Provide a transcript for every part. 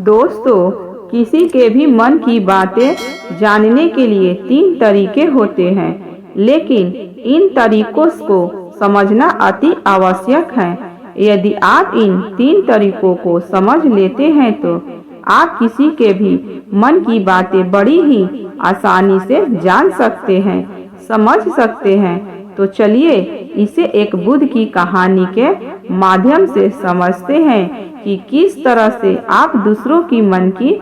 दोस्तों, किसी के भी मन की बातें जानने के लिए 3 तरीके होते हैं, लेकिन इन तरीकों को समझना अति आवश्यक है। यदि आप इन 3 तरीकों को समझ लेते हैं तो आप किसी के भी मन की बातें बड़ी ही आसानी से जान सकते हैं, समझ सकते हैं। तो चलिए इसे एक बुद्ध की कहानी के माध्यम से समझते हैं कि किस तरह से आप दूसरों की मन की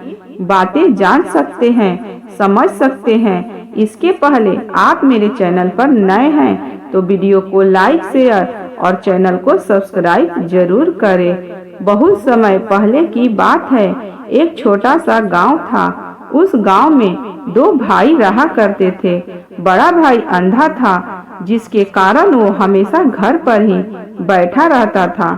बातें जान सकते हैं, समझ सकते हैं। इसके पहले आप मेरे चैनल पर नए हैं तो वीडियो को लाइक, शेयर और चैनल को सब्सक्राइब जरूर करें। बहुत समय पहले की बात है, एक छोटा सा गांव था। उस गांव में 2 भाई रहा करते थे। बड़ा भाई अंधा था, जिसके कारण वो हमेशा घर पर ही बैठा रहता था,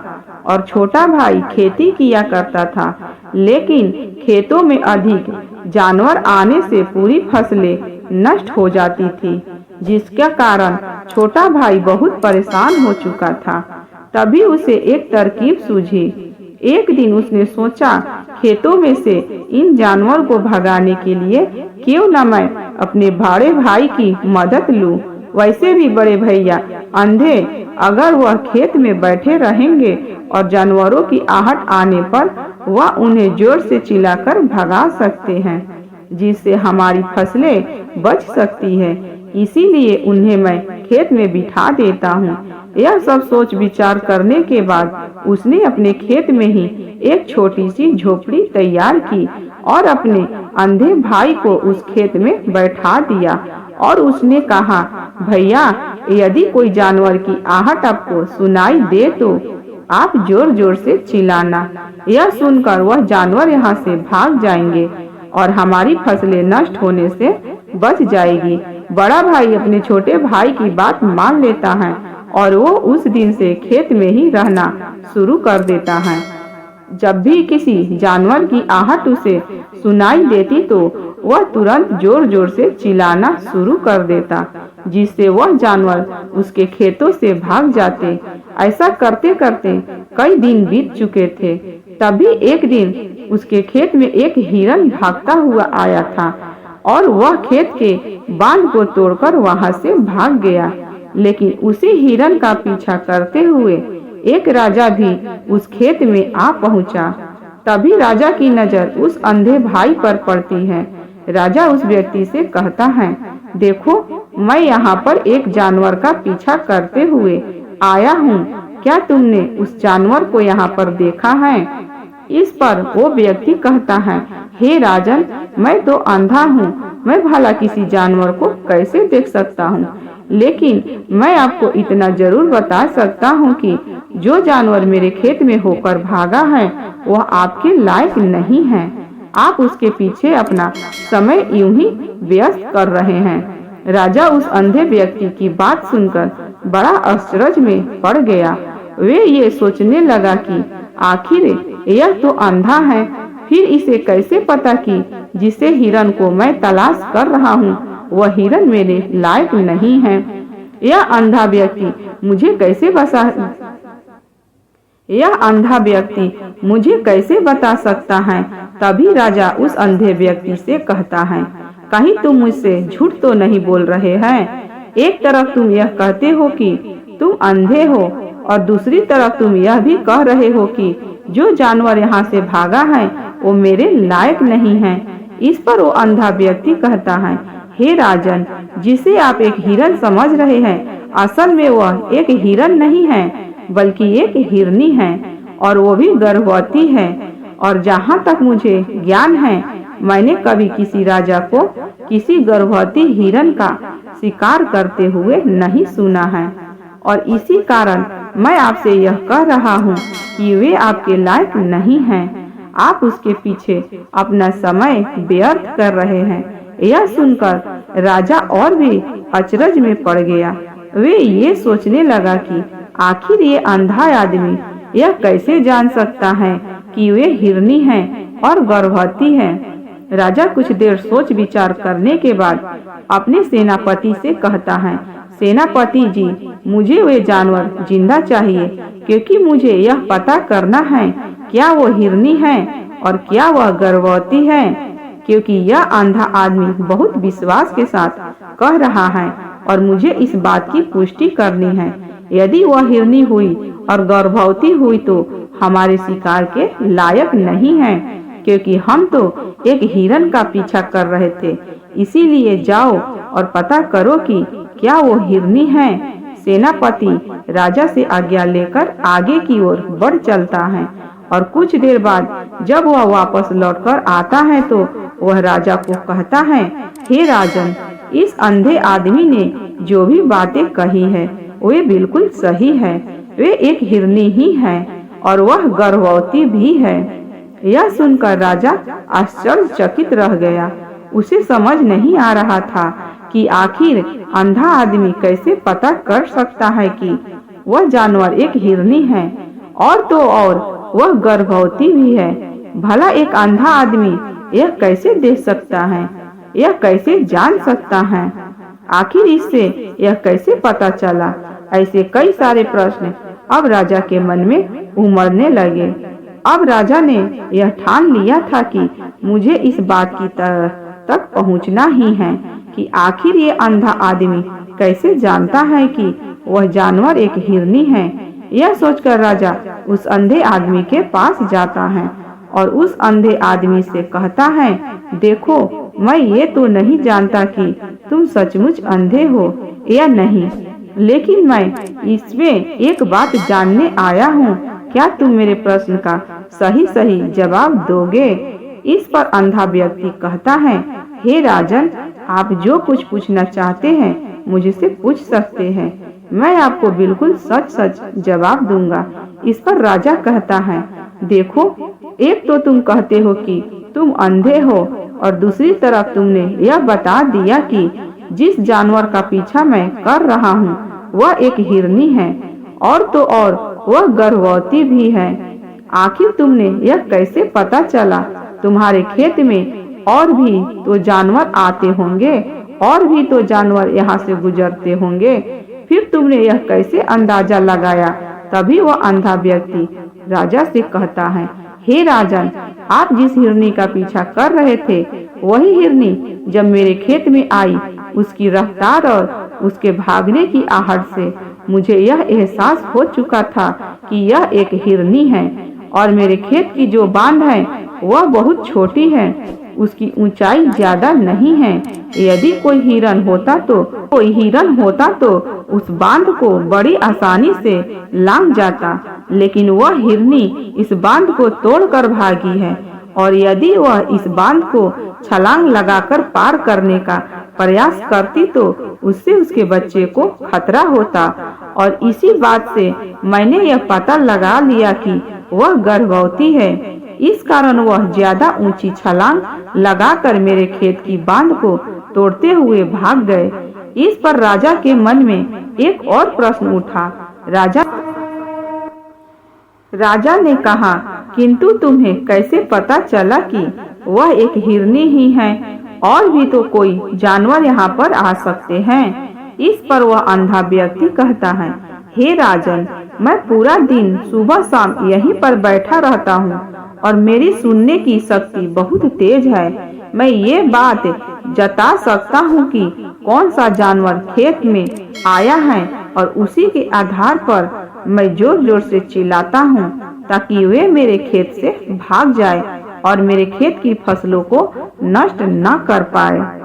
और छोटा भाई खेती किया करता था। लेकिन खेतों में अधिक जानवर आने से पूरी फसलें नष्ट हो जाती थी, जिसके कारण छोटा भाई बहुत परेशान हो चुका था। तभी उसे एक तरकीब सूझी। एक दिन उसने सोचा, खेतों में से इन जानवर को भगाने के लिए क्यों न मैं अपने बड़े भाई की मदद लूं। वैसे भी बड़े भैया अंधे, अगर वह खेत में बैठे रहेंगे और जानवरों की आहट आने पर वह उन्हें जोर से चिल्लाकर भगा सकते हैं, जिससे हमारी फसलें बच सकती है। इसीलिए उन्हें मैं खेत में बिठा देता हूँ। यह सब सोच विचार करने के बाद उसने अपने खेत में ही एक छोटी सी झोपड़ी तैयार की और अपने अंधे भाई को उस खेत में बैठा दिया और उसने कहा, भैया, यदि कोई जानवर की आहट आपको सुनाई दे तो आप जोर जोर से चिल्लाना। यह सुनकर वह जानवर यहाँ से भाग जाएंगे और हमारी फसलें नष्ट होने से बच जाएगी। बड़ा भाई अपने छोटे भाई की बात मान लेता है और वो उस दिन से खेत में ही रहना शुरू कर देता है। जब भी किसी जानवर की आहट उसे सुनाई देती तो वह तुरंत जोर जोर से चिल्लाना शुरू कर देता, जिससे वह जानवर उसके खेतों से भाग जाते। ऐसा करते करते कई दिन बीत चुके थे। तभी एक दिन उसके खेत में एक हिरन भागता हुआ आया था और वह खेत के बांध को तोड़कर वहां से भाग गया। लेकिन उसी हिरन का पीछा करते हुए एक राजा भी उस खेत में आ पहुंचा। तभी राजा की नजर उस अंधे भाई पर पड़ती है। राजा उस व्यक्ति से कहता है, देखो, मैं यहाँ पर एक जानवर का पीछा करते हुए आया हूँ। क्या तुमने उस जानवर को यहाँ पर देखा है? इस पर वो व्यक्ति कहता है, हे राजन, मैं तो अंधा हूँ, मैं भला किसी जानवर को कैसे देख सकता हूँ। लेकिन मैं आपको इतना जरूर बता सकता हूँ कि जो जानवर मेरे खेत में होकर भागा है वह आपके लायक नहीं है। आप उसके पीछे अपना समय यूं ही व्यस्त कर रहे हैं। राजा उस अंधे व्यक्ति की बात सुनकर बड़ा आश्चर्य में पड़ गया। वे ये सोचने लगा कि आखिर यह तो अंधा है, फिर इसे कैसे पता कि जिसे हिरन को मैं तलाश कर रहा हूँ वह हिरन मेरे लायक नहीं है। यह अंधा व्यक्ति मुझे कैसे बता सकता है। तभी राजा उस अंधे व्यक्ति से कहता है, कहीं तुम मुझसे झूठ तो नहीं बोल रहे हैं? एक तरफ तुम यह कहते हो कि तुम अंधे हो और दूसरी तरफ तुम यह भी कह रहे हो कि जो जानवर यहाँ से भागा है वो मेरे लायक नहीं है। इस पर वो अंधा व्यक्ति कहता है, हे राजन, जिसे आप एक हिरन समझ रहे हैं, असल में वह एक हिरन नहीं है बल्कि एक हिरनी है, और वो भी गर्भवती है। और जहाँ तक मुझे ज्ञान है, मैंने कभी किसी राजा को किसी गर्भवती हिरन का शिकार करते हुए नहीं सुना है, और इसी कारण मैं आपसे यह कह रहा हूँ कि वे आपके लायक नहीं हैं। आप उसके पीछे अपना समय व्यर्थ कर रहे हैं। यह सुनकर राजा और भी अचरज में पड़ गया। वे ये सोचने लगा कि आखिर ये अंधा आदमी यह कैसे जान सकता है कि वे हिरनी हैं और गर्भवती हैं। राजा कुछ देर सोच विचार करने के बाद अपने सेनापति से कहता है, सेनापति जी, मुझे वे जानवर जिंदा चाहिए, क्योंकि मुझे यह पता करना है क्या वो हिरनी है और क्या वह गर्भवती है, क्योंकि यह अंधा आदमी बहुत विश्वास के साथ कह रहा है और मुझे इस बात की पुष्टि करनी है। यदि वह हिरनी हुई और गर्भवती हुई तो हमारे शिकार के लायक नहीं है, क्योंकि हम तो एक हिरन का पीछा कर रहे थे। इसीलिए जाओ और पता करो कि क्या वो हिरनी है। सेनापति राजा से आज्ञा लेकर आगे की ओर बढ़ चलता है और कुछ देर बाद जब वह वापस लौटकर आता है तो वह राजा को कहता है, हे राजन, इस अंधे आदमी ने जो भी बातें कही है वे बिल्कुल सही है। वे एक हिरनी ही है और वह गर्भवती भी है। यह सुनकर राजा आश्चर्यचकित रह गया। उसे समझ नहीं आ रहा था कि आखिर अंधा आदमी कैसे पता कर सकता है कि वह जानवर एक हिरनी है और तो और वह गर्भवती भी है। भला एक अंधा आदमी यह कैसे देख सकता है, यह कैसे जान सकता है, आखिर इससे यह कैसे पता चला। ऐसे कई सारे प्रश्न अब राजा के मन में उमड़ने लगे। अब राजा ने यह ठान लिया था कि मुझे इस बात की तक पहुंचना ही है कि आखिर ये अंधा आदमी कैसे जानता है कि वह जानवर एक हिरनी है। यह सोचकर राजा उस अंधे आदमी के पास जाता है और उस अंधे आदमी से कहता है, देखो, मैं ये तो नहीं जानता कि तुम सचमुच अंधे हो या नहीं, लेकिन मैं इसमें एक बात जानने आया हूँ। क्या तुम मेरे प्रश्न का सही सही जवाब दोगे? इस पर अंधा व्यक्ति कहता है, हे राजन, आप जो कुछ पूछना चाहते हैं मुझसे पूछ सकते हैं। मैं आपको बिल्कुल सच सच जवाब दूंगा। इस पर राजा कहता है, देखो, एक तो तुम कहते हो कि तुम अंधे हो और दूसरी तरफ तुमने यह बता दिया कि जिस जानवर का पीछा मैं कर रहा हूँ वह एक हिरनी है और तो और वह गर्भवती भी है। आखिर तुमने यह कैसे पता चला? तुम्हारे खेत में और भी तो जानवर आते होंगे और भी तो जानवर यहाँ से गुजरते होंगे, फिर तुमने यह कैसे अंदाजा लगाया? तभी वह अंधा व्यक्ति राजा से कहता है, हे राजन, आप जिस हिरनी का पीछा कर रहे थे वही हिरनी जब मेरे खेत में आई, उसकी रफ्तार और उसके भागने की आहट से मुझे यह एहसास हो चुका था कि यह एक हिरनी है और मेरे खेत की जो बांध है वह बहुत छोटी है, उसकी ऊंचाई ज्यादा नहीं है। यदि कोई हिरन होता तो उस बांध को बड़ी आसानी से लांघ जाता, लेकिन वह हिरनी इस बांध को तोड़कर भागी है और यदि वह इस बांध को छलांग लगाकर पार करने का प्रयास करती तो उससे उसके बच्चे को खतरा होता। और इसी बात से मैंने यह पता लगा लिया कि वह गर्भवती है। इस कारण वह ज्यादा ऊंची छलांग लगाकर मेरे खेत की बांध को तोड़ते हुए भाग गए। इस पर राजा के मन में एक और प्रश्न उठा। राजा ने कहा, किंतु तुम्हें कैसे पता चला कि वह एक हिरनी ही है? और भी तो कोई जानवर यहाँ पर आ सकते हैं। इस पर वह अंधा व्यक्ति कहता है, हे राजन, मैं पूरा दिन सुबह शाम यहीं पर बैठा रहता हूँ और मेरी सुनने की शक्ति बहुत तेज है। मैं ये बात जता सकता हूँ कि कौन सा जानवर खेत में आया है और उसी के आधार पर मैं जोर जोर से चिल्लाता हूँ ताकि वे मेरे खेत से भाग जाए और मेरे खेत की फसलों को नष्ट न कर पाए।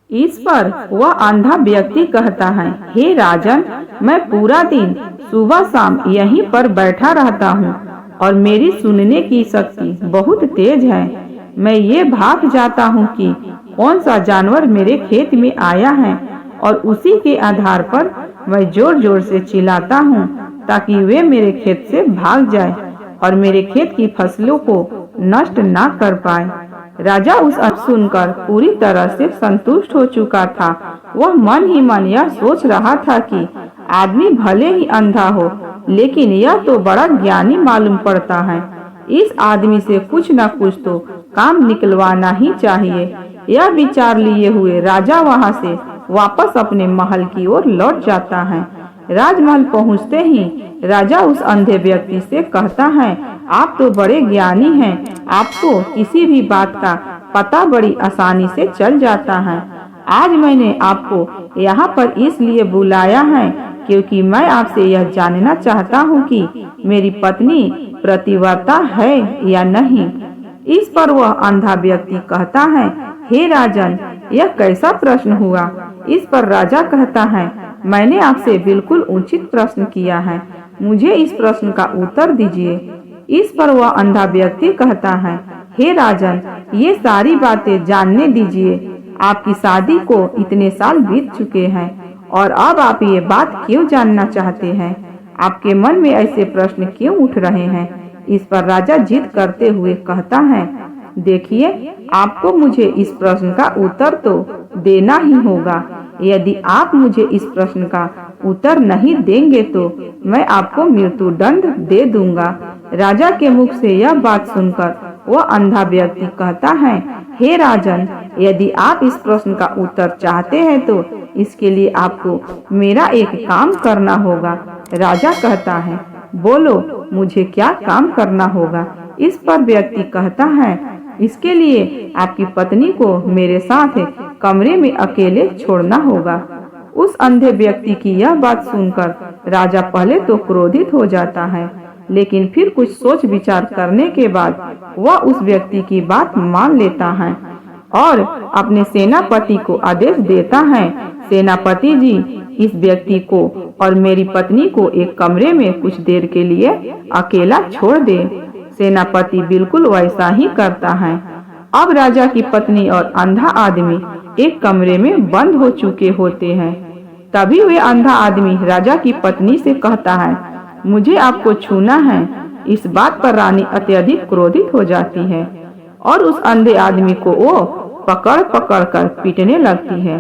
इस पर वह अंधा व्यक्ति कहता है, हे राजन, मैं पूरा दिन सुबह शाम यहीं पर बैठा रहता हूँ और मेरी सुनने की शक्ति बहुत तेज है। मैं ये भाग जाता हूँ कि कौन सा जानवर मेरे खेत में आया है और उसी के आधार पर मैं जोर जोर से चिल्लाता हूँ ताकि वे मेरे खेत से भाग जाए और मेरे खेत की फसलों को नष्ट न कर पाए। राजा उस सुनकर पूरी तरह से संतुष्ट हो चुका था। वह मन ही मन यह सोच रहा था कि आदमी भले ही अंधा हो, लेकिन यह तो बड़ा ज्ञानी मालूम पड़ता है। इस आदमी से कुछ न कुछ तो काम निकलवाना ही चाहिए। यह विचार लिए हुए राजा वहां से वापस अपने महल की ओर लौट जाता है। राजमहल पहुँचते ही राजा उस अंधे व्यक्ति से कहता है, आप तो बड़े ज्ञानी हैं, आपको किसी भी बात का पता बड़ी आसानी से चल जाता है। आज मैंने आपको यहाँ पर इसलिए बुलाया है क्योंकि मैं आपसे यह जानना चाहता हूँ कि मेरी पत्नी पतिव्रता है या नहीं। इस पर वह अंधा व्यक्ति कहता है, हे राजन, यह कैसा प्रश्न हुआ। इस पर राजा कहता है, मैंने आपसे बिल्कुल उचित प्रश्न किया है, मुझे इस प्रश्न का उत्तर दीजिए। इस पर वह अंधा व्यक्ति कहता है, हे राजन, ये सारी बातें जानने दीजिए। आपकी शादी को इतने साल बीत चुके हैं और अब आप ये बात क्यों जानना चाहते हैं? आपके मन में ऐसे प्रश्न क्यों उठ रहे हैं? इस पर राजा जिद करते हुए कहता है, देखिए, आपको मुझे इस प्रश्न का उत्तर तो देना ही होगा। यदि आप मुझे इस प्रश्न का उत्तर नहीं देंगे तो मैं आपको मृत्यु दंड दे दूंगा। राजा के मुख से यह बात सुनकर वह अंधा व्यक्ति कहता है, हे राजन, यदि आप इस प्रश्न का उत्तर चाहते हैं तो इसके लिए आपको मेरा एक काम करना होगा। राजा कहता है, बोलो, मुझे क्या काम करना होगा। इस पर व्यक्ति कहता है, इसके लिए आपकी पत्नी को मेरे साथ कमरे में अकेले छोड़ना होगा। उस अंधे व्यक्ति की यह बात सुनकर राजा पहले तो क्रोधित हो जाता है, लेकिन फिर कुछ सोच विचार करने के बाद वह उस व्यक्ति की बात मान लेता है और अपने सेनापति को आदेश देता है, सेनापति जी, इस व्यक्ति को और मेरी पत्नी को एक कमरे में कुछ देर के लिए अकेला छोड़ दे। सेनापति बिल्कुल वैसा ही करता है। अब राजा की पत्नी और अंधा आदमी एक कमरे में बंद हो चुके होते हैं। तभी वे अंधा आदमी राजा की पत्नी से कहता है, मुझे आपको छूना है। इस बात पर रानी अत्यधिक क्रोधित हो जाती है और उस अंधे आदमी को वो पकड़ पकड़ कर पीटने लगती है,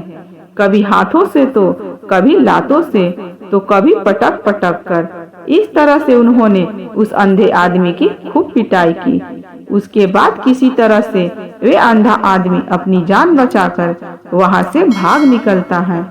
कभी हाथों से तो कभी लातों से तो कभी पटक पटक कर। इस तरह से उन्होंने उस अंधे आदमी की खूब पिटाई की। उसके बाद किसी तरह से वे अंधा आदमी अपनी जान बचाकर वहां से भाग निकलता है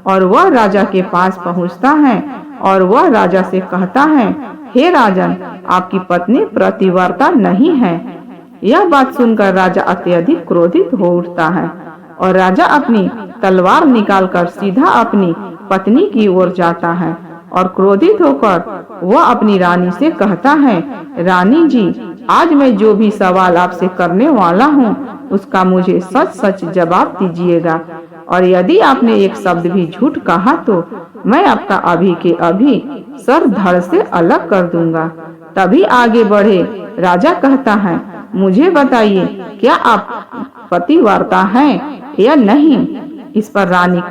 और वह राजा के पास पहुंचता है और वह राजा से कहता है, हे राजन, आपकी पत्नी पतिव्रता नहीं है। यह बात सुनकर राजा अत्यधिक क्रोधित हो उठता है और राजा अपनी तलवार निकालकर सीधा अपनी पत्नी की ओर जाता है और क्रोधित होकर वह अपनी रानी से कहता है, रानी जी, आज मैं जो भी सवाल आपसे करने वाला हूँ उसका मुझे सच सच जवाब दीजिएगा और यदि आपने एक शब्द भी झूठ कहा तो मैं आपका अभी के अभी सर धड़ से अलग कर दूंगा। तभी आगे बढ़े राजा कहता है, मुझे बताइए, क्या आप पतिव्रता हैं या नहीं। इस पर रानी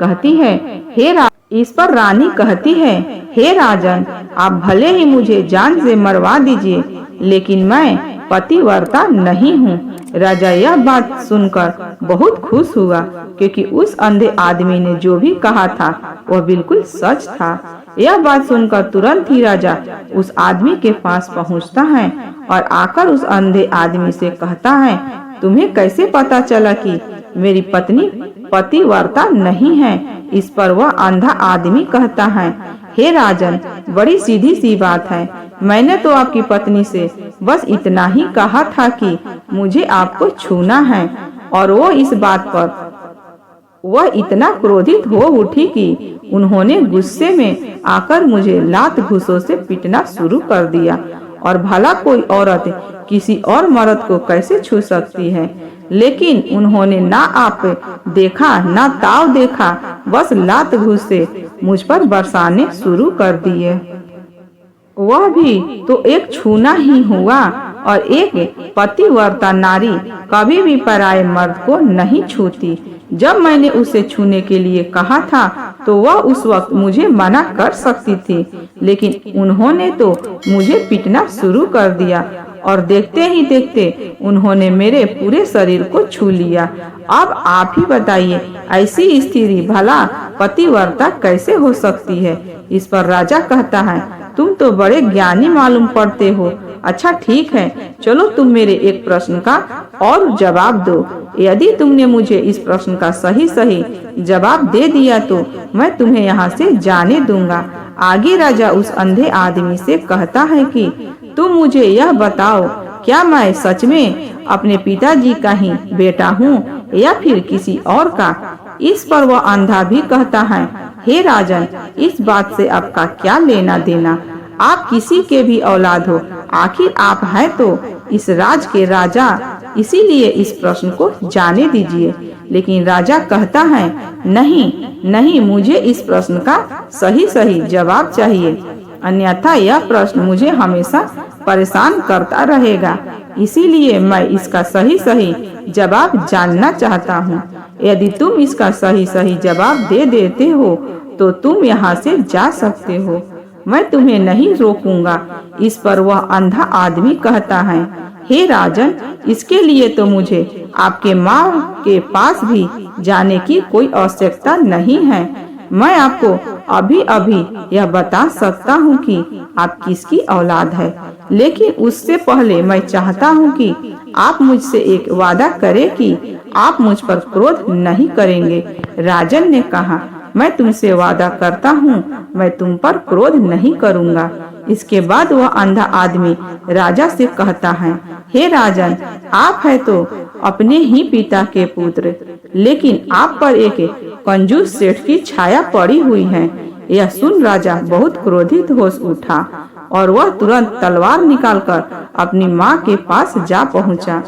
कहती है, हे राजन, आप भले ही मुझे जान से मरवा दीजिए, लेकिन मैं पतिव्रता नहीं हूँ। राजा यह बात सुनकर बहुत खुश हुआ क्योंकि उस अंधे आदमी ने जो भी कहा था वह बिल्कुल सच था। यह बात सुनकर तुरंत ही राजा उस आदमी के पास पहुँचता है और आकर उस अंधे आदमी से कहता है, तुम्हें कैसे पता चला कि मेरी पत्नी पतिव्रता नहीं है। इस पर वह अंधा आदमी कहता है, हे राजन, बड़ी सीधी सी बात है। मैंने तो आपकी पत्नी से बस इतना ही कहा था कि मुझे आपको छूना है और वो इस बात पर वह इतना क्रोधित हो उठी कि उन्होंने गुस्से में आकर मुझे लात घूंसों से पीटना शुरू कर दिया। और भला कोई औरत किसी और मर्द को कैसे छू सकती है, लेकिन उन्होंने ना आप देखा ना ताव देखा, बस लात घूंसे मुझ पर बरसाने शुरू कर दिए। वह भी तो एक छूना ही हुआ और एक पतिव्रता नारी कभी भी पराये मर्द को नहीं छूती। जब मैंने उसे छूने के लिए कहा था तो वह उस वक्त मुझे मना कर सकती थी, लेकिन उन्होंने तो मुझे पीटना शुरू कर दिया और देखते ही देखते उन्होंने मेरे पूरे शरीर को छू लिया। अब आप ही बताइए, ऐसी स्त्री भला पतिव्रता कैसे हो सकती है। इस पर राजा कहता है, तुम तो बड़े ज्ञानी मालूम पड़ते हो। अच्छा ठीक है, चलो तुम मेरे एक प्रश्न का और जवाब दो। यदि तुमने मुझे इस प्रश्न का सही सही जवाब दे दिया तो मैं तुम्हें यहाँ से जाने दूंगा। आगे राजा उस अंधे आदमी से कहता है कि तुम मुझे यह बताओ, क्या मैं सच में अपने पिताजी का ही बेटा हूँ या फिर किसी और का? इस पर वह अंधा भी कहता है, हे राजन, इस बात से आपका क्या लेना देना? आप किसी के भी औलाद हो, आखिर आप हैं तो इस राज के राजा, इसीलिए इस प्रश्न को जाने दीजिए। लेकिन राजा कहता है, नहीं नहीं, मुझे इस प्रश्न का सही सही जवाब चाहिए, अन्यथा यह प्रश्न मुझे हमेशा परेशान करता रहेगा। इसीलिए मैं इसका सही सही जवाब जानना चाहता हूँ। यदि तुम इसका सही सही जवाब दे देते हो तो तुम यहाँ से जा सकते हो, मैं तुम्हें नहीं रोकूंगा। इस पर वह अंधा आदमी कहता है, हे राजन, इसके लिए तो मुझे आपके माँ के पास भी जाने की कोई आवश्यकता नहीं है। मैं आपको अभी अभी यह बता सकता हूँ कि आप किसकी औलाद है, लेकिन उससे पहले मैं चाहता हूँ कि आप मुझसे एक वादा करें कि आप मुझ पर क्रोध नहीं करेंगे। राजन ने कहा, मैं तुमसे वादा करता हूँ, मैं तुम पर क्रोध नहीं करूँगा। इसके बाद वह अंधा आदमी राजा से कहता है, हे राजन, आप है तो अपने ही पिता के पुत्र, लेकिन आप पर एक कंजूस सेठ की छाया पड़ी हुई है। यह सुन राजा बहुत क्रोधित हो उठा और वह तुरंत तलवार निकालकर अपनी माँ के पास जा पहुँचा।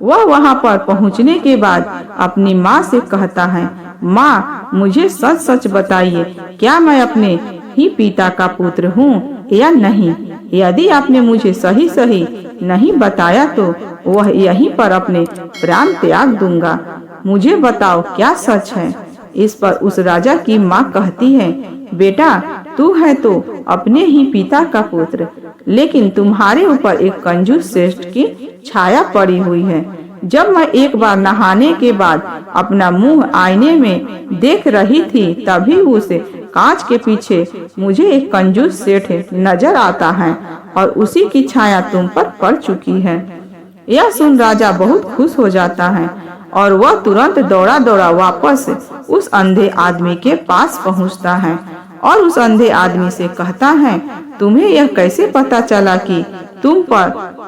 वह वहाँ पर पहुँचने के बाद अपनी माँ से कहता है, माँ, मुझे सच सच बताइए, क्या मैं अपने ही पिता का पुत्र हूँ या नहीं? यदि आपने मुझे सही सही नहीं बताया तो वह यहीं पर अपने प्राण त्याग दूंगा। मुझे बताओ, क्या सच है? इस पर उस राजा की माँ कहती है, बेटा, तू है तो अपने ही पिता का पुत्र, लेकिन तुम्हारे ऊपर एक कंजूस श्रेष्ठ की छाया पड़ी हुई है। जब मैं एक बार नहाने के बाद अपना मुंह आईने में देख रही थी, तभी उसे कांच के पीछे मुझे एक कंजूस सेठ नजर आता है और उसी की छाया तुम पर पड़ चुकी है। यह सुन राजा बहुत खुश हो जाता है और वह तुरंत दौड़ा दौड़ा वापस उस अंधे आदमी के पास पहुंचता है और उस अंधे आदमी से कहता है, तुम्हें यह कैसे पता चला कि तुम पर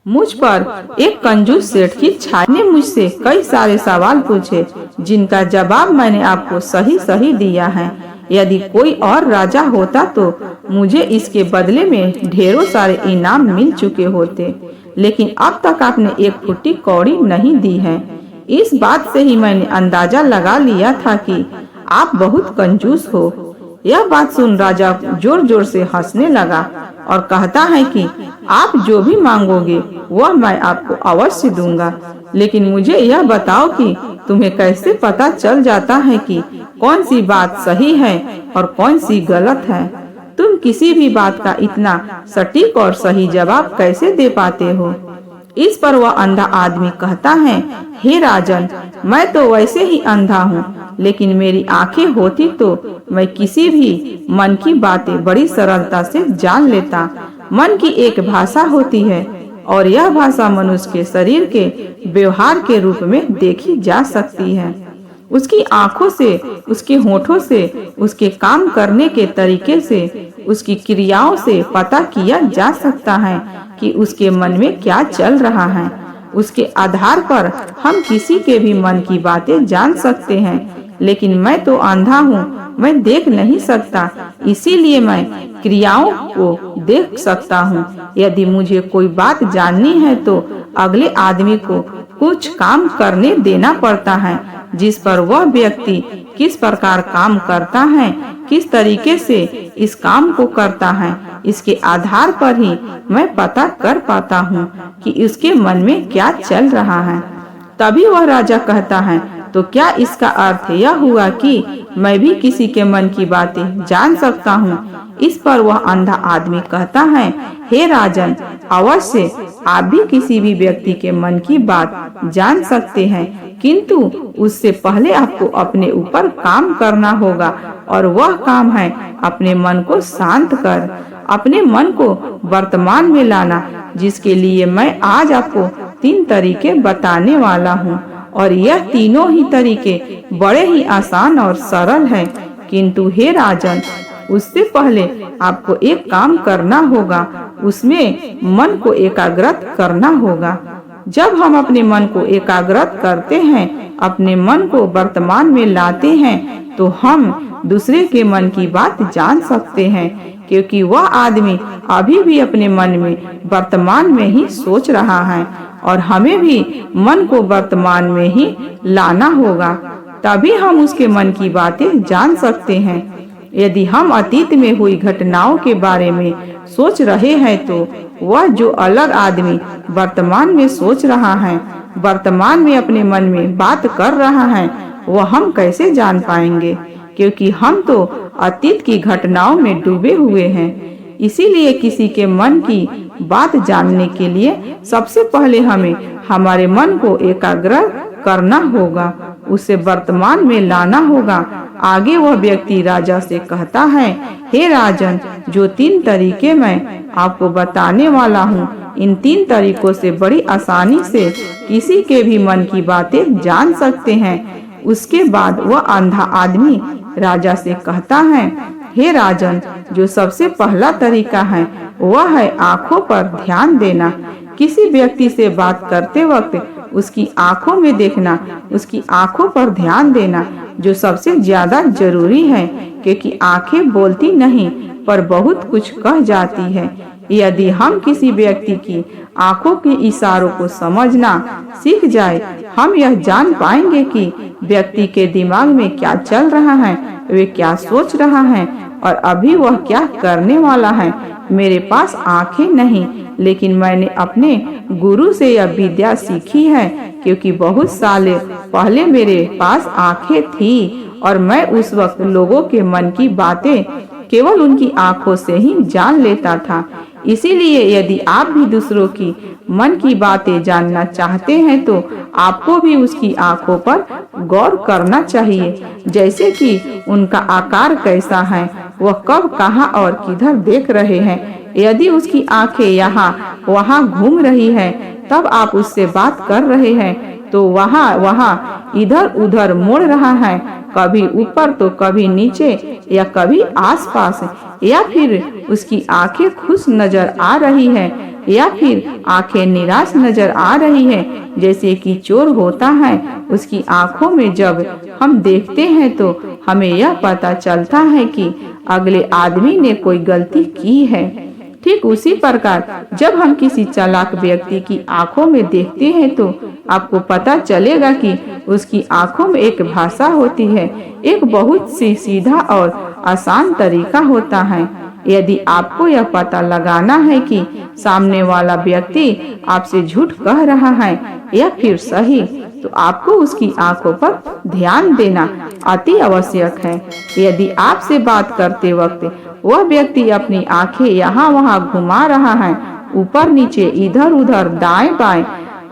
मुझ पर एक कंजूस सेठ की छाया? ने मुझसे कई सारे सवाल पूछे जिनका जवाब मैंने आपको सही सही दिया है। यदि कोई और राजा होता तो मुझे इसके बदले में ढेरों सारे इनाम मिल चुके होते, लेकिन अब तक आपने एक फुट्टी कौड़ी नहीं दी है। इस बात से ही मैंने अंदाजा लगा लिया था कि आप बहुत कंजूस हो। यह बात सुन राजा जोर जोर से हंसने लगा और कहता है कि आप जो भी मांगोगे वह मैं आपको अवश्य दूंगा, लेकिन मुझे यह बताओ कि तुम्हें कैसे पता चल जाता है कि कौन सी बात सही है और कौन सी गलत है? तुम किसी भी बात का इतना सटीक और सही जवाब कैसे दे पाते हो? इस पर वह अंधा आदमी कहता है, हे राजन, मैं तो वैसे ही अंधा हूँ, लेकिन मेरी आंखें होती तो मैं किसी भी मन की बातें बड़ी सरलता से जान लेता। मन की एक भाषा होती है और यह भाषा मनुष्य के शरीर के व्यवहार के रूप में देखी जा सकती है। उसकी आंखों से, उसके होठों से, उसके काम करने के तरीके से, उसकी क्रियाओं से पता किया जा सकता है कि उसके मन में क्या चल रहा है। उसके आधार पर हम किसी के भी मन की बातें जान सकते हैं, लेकिन मैं तो अंधा हूँ, मैं देख नहीं सकता, इसीलिए मैं क्रियाओं को देख सकता हूँ। यदि मुझे कोई बात जाननी है तो अगले आदमी को कुछ काम करने देना पड़ता है, जिस पर वह व्यक्ति किस प्रकार काम करता है, किस तरीके से इस काम को करता है, इसके आधार पर ही मैं पता कर पाता हूँ कि उसके मन में क्या चल रहा है। तभी वह राजा कहता है, तो क्या इसका अर्थ यह हुआ कि मैं भी किसी के मन की बातें जान सकता हूँ? इस पर वह अंधा आदमी कहता है, हे राजन, अवश्य आप भी किसी भी व्यक्ति के मन की बात जान सकते हैं, किंतु उससे पहले आपको अपने ऊपर काम करना होगा और वह काम है अपने मन को शांत कर अपने मन को वर्तमान में लाना, जिसके लिए मैं आज आपको 3 तरीके बताने वाला हूँ। और यह तीनों ही तरीके बड़े ही आसान और सरल हैं। किंतु हे राजन, उससे पहले आपको एक काम करना होगा, उसमें मन को एकाग्रत करना होगा। जब हम अपने मन को एकाग्रत करते हैं, अपने मन को वर्तमान में लाते हैं, तो हम दूसरे के मन की बात जान सकते हैं, क्योंकि वह आदमी अभी भी अपने मन में वर्तमान में ही सोच रहा है। और हमें भी मन को वर्तमान में ही लाना होगा, तभी हम उसके मन की बातें जान सकते हैं। यदि हम अतीत में हुई घटनाओं के बारे में सोच रहे हैं, तो वह जो अलग आदमी वर्तमान में सोच रहा है, वर्तमान में अपने मन में बात कर रहा है, वह हम कैसे जान पाएंगे, क्योंकि हम तो अतीत की घटनाओं में डूबे हुए हैं। इसीलिए किसी के मन की बात जानने के लिए सबसे पहले हमें हमारे मन को एकाग्र करना होगा, उसे वर्तमान में लाना होगा। आगे वह व्यक्ति राजा से कहता है, हे राजन, जो 3 तरीके मैं आपको बताने वाला हूँ, इन 3 तरीकों से बड़ी आसानी से किसी के भी मन की बातें जान सकते हैं। उसके बाद वह अंधा आदमी राजा से कहता है, हे राजन, जो सबसे पहला तरीका है वह है आंखों पर ध्यान देना। किसी व्यक्ति से बात करते वक्त उसकी आंखों में देखना, उसकी आंखों पर ध्यान देना जो सबसे ज्यादा जरूरी है, क्योंकि आंखें बोलती नहीं पर बहुत कुछ कह जाती है। यदि हम किसी व्यक्ति की आंखों के इशारों को समझना सीख जाए, हम यह जान पाएंगे कि व्यक्ति के दिमाग में क्या चल रहा है, वे क्या सोच रहा है और अभी वह क्या करने वाला है। मेरे पास आंखें नहीं, लेकिन मैंने अपने गुरु से यह विद्या सीखी है, क्योंकि बहुत साल पहले मेरे पास आंखें थी और मैं उस वक्त लोगों के मन की बातें केवल उनकी आंखों से ही जान लेता था। इसीलिए यदि आप भी दूसरों की मन की बातें जानना चाहते हैं, तो आपको भी उसकी आंखों पर गौर करना चाहिए, जैसे कि उनका आकार कैसा है, वह कब, कहाँ और किधर देख रहे हैं। यदि उसकी आंखें यहाँ वहाँ घूम रही है, तब आप उससे बात कर रहे हैं, तो वहाँ इधर उधर मुड़ रहा है, कभी ऊपर तो कभी नीचे या कभी आसपास, या फिर उसकी आंखें खुश नजर आ रही है या फिर आंखें निराश नजर आ रही है, जैसे कि चोर होता है। उसकी आंखों में जब हम देखते हैं तो हमें यह पता चलता है कि अगले आदमी ने कोई गलती की है। ठीक उसी प्रकार जब हम किसी चालाक व्यक्ति की आंखों में देखते हैं, तो आपको पता चलेगा कि उसकी आंखों में एक भाषा होती है, एक बहुत सी सीधा और आसान तरीका होता है। यदि आपको यह पता लगाना है कि सामने वाला व्यक्ति आपसे झूठ कह रहा है या फिर सही, तो आपको उसकी आंखों पर ध्यान देना अति आवश्यक है। यदि आपसे बात करते वक्त वह व्यक्ति अपनी आंखें यहाँ वहाँ घुमा रहा है, ऊपर नीचे इधर उधर दाएं बाएं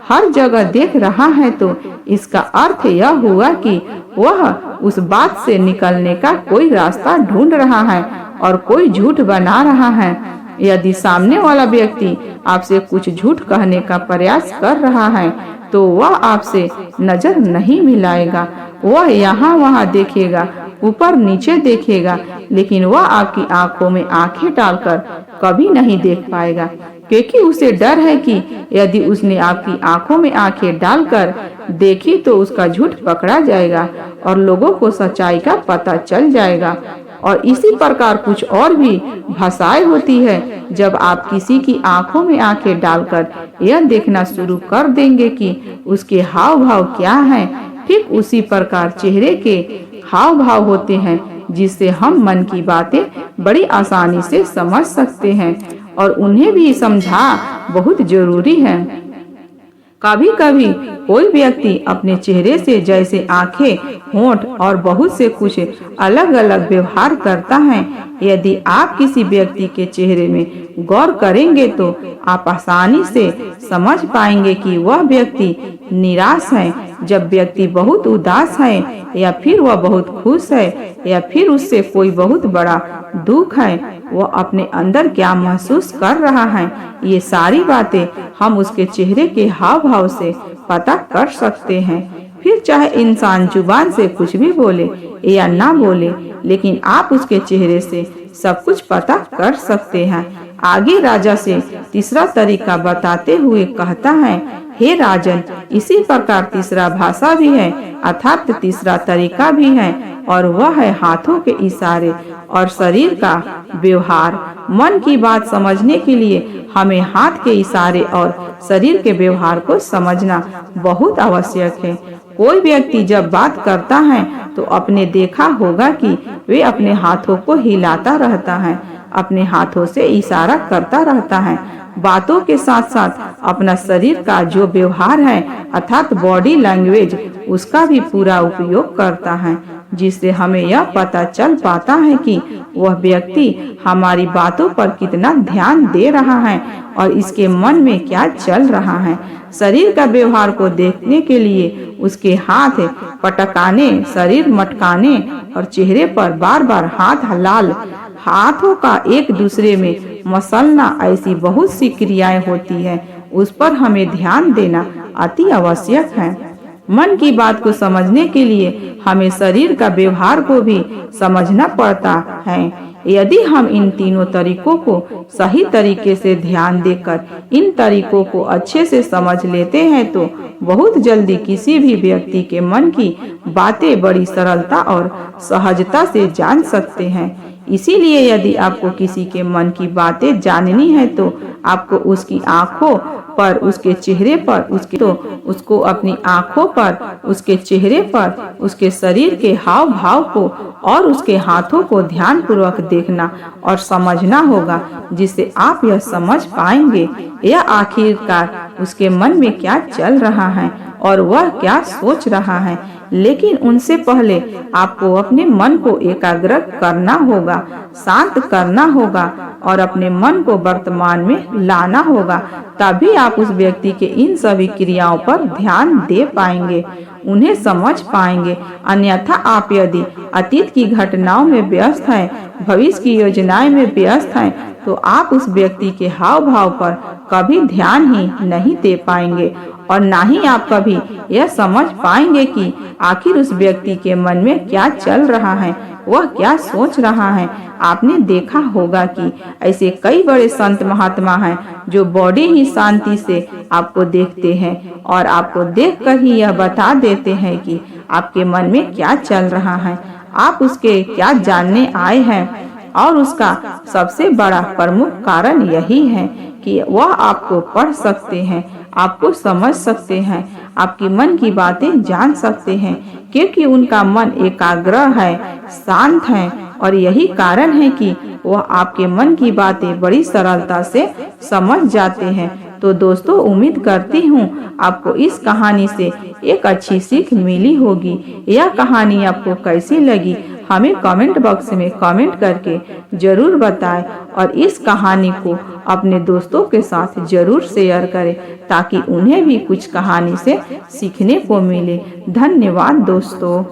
हर जगह देख रहा है, तो इसका अर्थ यह हुआ कि वह उस बात से निकलने का कोई रास्ता ढूंढ रहा है और कोई झूठ बना रहा है। यदि सामने वाला व्यक्ति आपसे कुछ झूठ कहने का प्रयास कर रहा है, तो वह आपसे नजर नहीं मिलाएगा, वह यहाँ वहाँ देखेगा, ऊपर नीचे देखेगा, लेकिन वह आपकी आंखों में आंखें डालकर कभी नहीं देख पाएगा, क्योंकि उसे डर है कि यदि उसने आपकी आंखों में आंखें डालकर देखी तो उसका झूठ पकड़ा जाएगा और लोगों को सच्चाई का पता चल जाएगा। और इसी प्रकार कुछ और भी भाषाएं होती है। जब आप किसी की आंखों में आंखें डालकर यह देखना शुरू कर देंगे कि उसके हाव भाव क्या हैं, ठीक उसी प्रकार चेहरे के हाव भाव होते हैं, जिससे हम मन की बातें बड़ी आसानी से समझ सकते हैं और उन्हें भी समझा बहुत जरूरी है। कभी कभी कोई व्यक्ति अपने चेहरे से जैसे आंखें, होंठ और बहुत से कुछ अलग अलग व्यवहार करता है, यदि आप किसी व्यक्ति के चेहरे में गौर करेंगे तो आप आसानी से समझ पाएंगे कि वह व्यक्ति निराश है, जब व्यक्ति बहुत उदास है, या फिर वह बहुत खुश है, या फिर उससे कोई बहुत बड़ा दुख है, वह अपने अंदर क्या महसूस कर रहा है। ये सारी बातें हम उसके चेहरे के हाव भाव से पता कर सकते हैं। फिर चाहे इंसान जुबान से कुछ भी बोले या ना बोले, लेकिन आप उसके चेहरे से सब कुछ पता कर सकते हैं। आगे राजा से तीसरा तरीका बताते हुए कहता है, हे राजन, इसी प्रकार तीसरा भाषा भी है, अर्थात तीसरा तरीका भी है, और वह है हाथों के इशारे और शरीर का व्यवहार। मन की बात समझने के लिए हमें हाथ के इशारे और शरीर के व्यवहार को समझना बहुत आवश्यक है। कोई व्यक्ति जब बात करता है तो आपने देखा होगा कि वे अपने हाथों को हिलाता रहता है, अपने हाथों से इशारा करता रहता है। बातों के साथ साथ अपना शरीर का जो व्यवहार है अर्थात बॉडी लैंग्वेज, उसका भी पूरा उपयोग करता है, जिससे हमें यह पता चल पाता है कि वह व्यक्ति हमारी बातों पर कितना ध्यान दे रहा है और इसके मन में क्या चल रहा है। शरीर का व्यवहार को देखने के लिए उसके हाथ पटकाने, शरीर मटकाने और चेहरे पर बार बार हाथ हलाल, हाथों का एक दूसरे में मसलना, ऐसी बहुत सी क्रियाएं होती है, उस पर हमें ध्यान देना अति आवश्यक है। मन की बात को समझने के लिए हमें शरीर का व्यवहार को भी समझना पड़ता है। यदि हम इन तीनों तरीकों को सही तरीके से ध्यान देकर इन तरीकों को अच्छे से समझ लेते हैं तो बहुत जल्दी किसी भी व्यक्ति के मन की बातें बड़ी सरलता और सहजता से जान सकते हैं। इसीलिए यदि आपको किसी के मन की बातें जाननी है तो आपको उसकी आंखों पर, उसके चेहरे पर, उसको अपनी आंखों पर, उसके चेहरे पर, उसके शरीर के हाव भाव को और उसके हाथों को ध्यान पूर्वक देखना और समझना होगा, जिससे आप यह समझ पाएंगे या आखिरकार उसके मन में क्या चल रहा है और वह क्या सोच रहा है। लेकिन उनसे पहले आपको अपने मन को एकाग्र करना होगा, शांत करना होगा और अपने मन को वर्तमान में लाना होगा, तभी आप उस व्यक्ति के इन सभी क्रियाओं पर ध्यान दे पाएंगे, उन्हें समझ पाएंगे। अन्यथा आप यदि अतीत की घटनाओं में व्यस्त हैं, भविष्य की योजनाएं में व्यस्त हैं, तो आप उस व्यक्ति के हाव भाव पर कभी ध्यान ही नहीं दे पाएंगे और ना ही आप कभी यह समझ पाएंगे कि आखिर उस व्यक्ति के मन में क्या चल रहा है, वह क्या सोच रहा है। आपने देखा होगा कि ऐसे कई बड़े संत महात्मा हैं जो बॉडी ही शांति से आपको देखते हैं और आपको देखकर ही यह बता देते हैं कि आपके मन में क्या चल रहा है, आप उसके क्या जानने आए हैं। और उसका सबसे बड़ा प्रमुख कारण यही है कि वह आपको पढ़ सकते हैं, आपको समझ सकते हैं, आपकी मन की बातें जान सकते हैं, क्योंकि उनका मन एकाग्र है, शांत है, और यही कारण है कि वह आपके मन की बातें बड़ी सरलता से समझ जाते हैं। तो दोस्तों, उम्मीद करती हूँ आपको इस कहानी से एक अच्छी सीख मिली होगी। यह कहानी आपको कैसी लगी हमें कमेंट बॉक्स में कमेंट करके जरूर बताएं और इस कहानी को अपने दोस्तों के साथ जरूर शेयर करें ताकि उन्हें भी कुछ कहानी से सीखने को मिले। धन्यवाद दोस्तों।